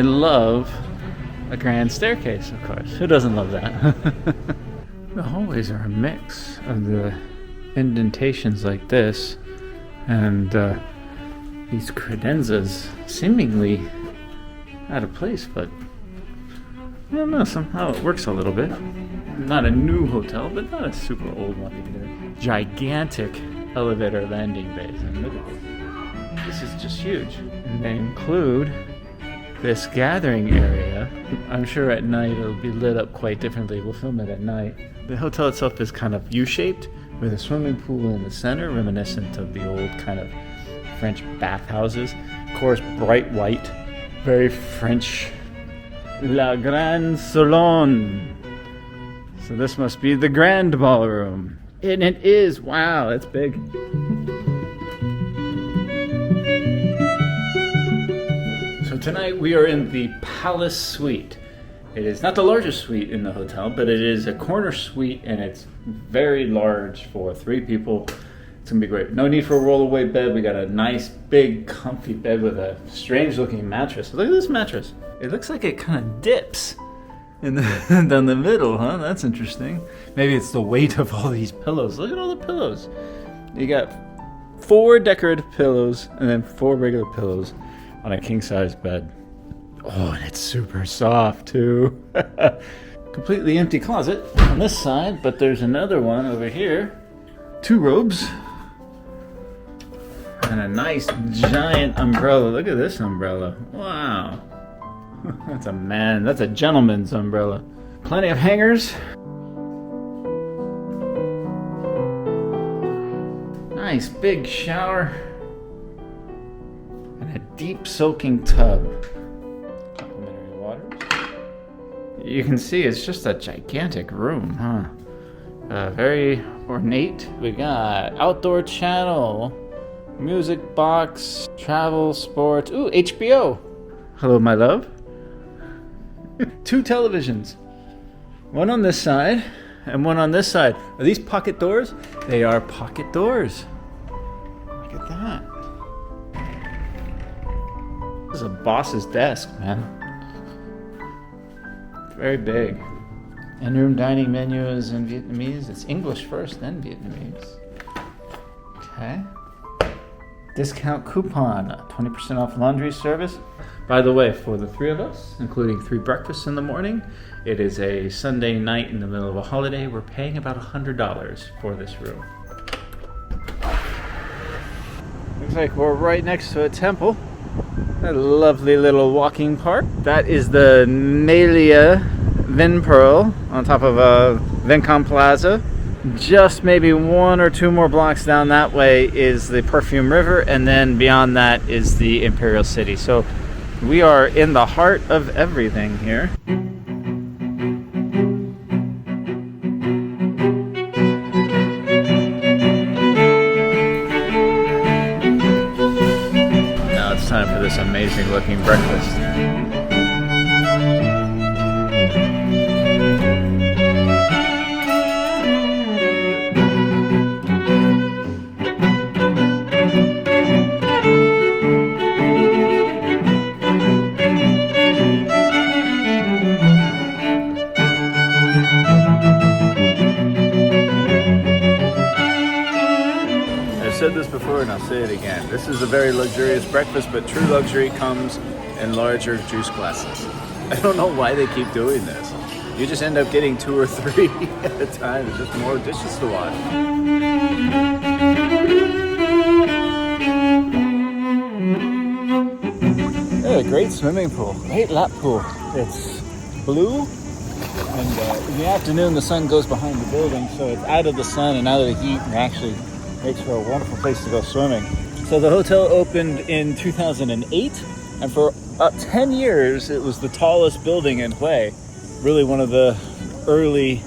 love a grand staircase, of course. Who doesn't love that? The hallways are a mix of the indentations like this and these credenzas seemingly out of place, but I don't know, somehow it works a little bit. Not a new hotel, but not a super old one either. Gigantic elevator landing bays, and look at this. This is just huge. And they include this gathering area. I'm sure at night it'll be lit up quite differently. We'll film it at night. The hotel itself is kind of U-shaped with a swimming pool in the center, reminiscent of the old kind of French bathhouses. Of course, bright white, very French. La Grande Salon. So this must be the grand ballroom. And it is. Wow, that's big. So tonight we are in the Palace Suite. It is not the largest suite in the hotel, but it is a corner suite and it's very large for 3 people. It's gonna be great. No need for a roll-away bed. We got a nice, big, comfy bed with a strange-looking mattress. Look at this mattress. It looks like it kind of dips in the, down the middle, huh? That's interesting. Maybe it's the weight of all these pillows. Look at all the pillows. You got 4 decorative pillows and then 4 regular pillows on a king-size bed. Oh, and it's super soft, too. Completely empty closet on this side, but there's another one over here. 2 robes. And a nice giant umbrella. Look at this umbrella. Wow. That's a gentleman's umbrella. Plenty of hangers. Nice big shower. And a deep soaking tub. Complimentary waters. You can see it's just a gigantic room, huh? Very ornate. We got outdoor channel, music box, travel, sports. Ooh, HBO. Hello, my love. 2 televisions. One on this side and one on this side. Are these pocket doors? They are pocket doors. Look at that. This is a boss's desk, man. Very big. In-room dining menu is in Vietnamese. It's English first, then Vietnamese. Okay. Discount coupon, 20% off laundry service. By the way, for the 3 of us, including 3 breakfasts in the morning, it is a Sunday night in the middle of a holiday. We're paying about $100 for this room. Looks like we're right next to a temple. A lovely little walking park. That is the Melia Vinpearl on top of Vincom Plaza. Just maybe 1 or 2 more blocks down that way is the Perfume River, and then beyond that is the Imperial City. So we are in the heart of everything here. Now it's time for this amazing looking breakfast. I've said this before and I'll say it again. This is a very luxurious breakfast, but true luxury comes in larger juice glasses. I don't know why they keep doing this. You just end up getting 2 or 3 at a time. There's just more dishes to wash. Yeah, a great swimming pool, great lap pool. It's blue, and in the afternoon the sun goes behind the building, so it's out of the sun and out of the heat, and actually makes for a wonderful place to go swimming. So the hotel opened in 2008, and for about 10 years it was the tallest building in Hue, really one of the early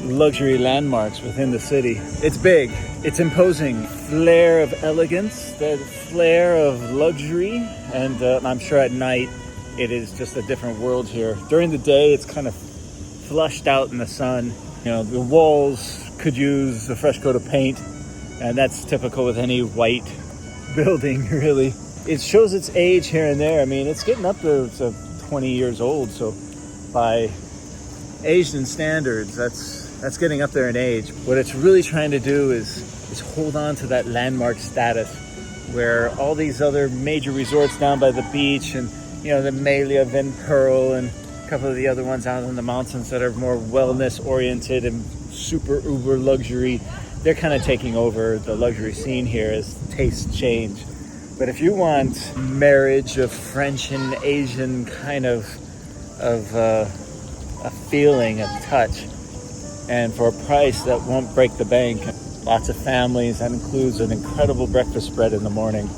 luxury landmarks within the city. It's big, it's imposing, flair of elegance, the flair of luxury, and I'm sure at night it is just a different world here. During the day it's kind of flushed out in the sun. You know, the walls could use a fresh coat of paint, and that's typical with any white building, really. It shows its age here and there. I mean, it's getting up to 20 years old. So by Asian standards, that's getting up there in age. What it's really trying to do is hold on to that landmark status where all these other major resorts down by the beach and, you know, the Melia, Vin Pearl, and a couple of the other ones out in the mountains that are more wellness oriented and super uber luxury, they're kind of taking over the luxury scene here as tastes change. But if you want marriage of French and Asian kind of a feeling, a touch, and for a price that won't break the bank, lots of families, that includes an incredible breakfast spread in the morning.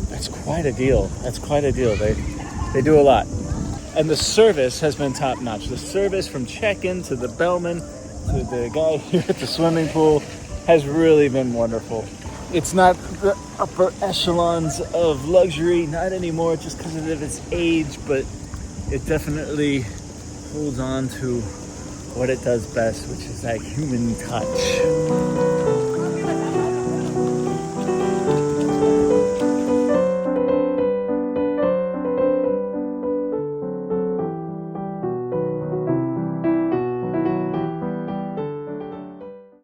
That's quite a deal. That's quite a deal. They do a lot. And the service has been top notch. The service from check-in to the bellman to the guy here at the swimming pool has really been wonderful. It's not the upper echelons of luxury, not anymore just because of its age, but it definitely holds on to what it does best, which is that human touch.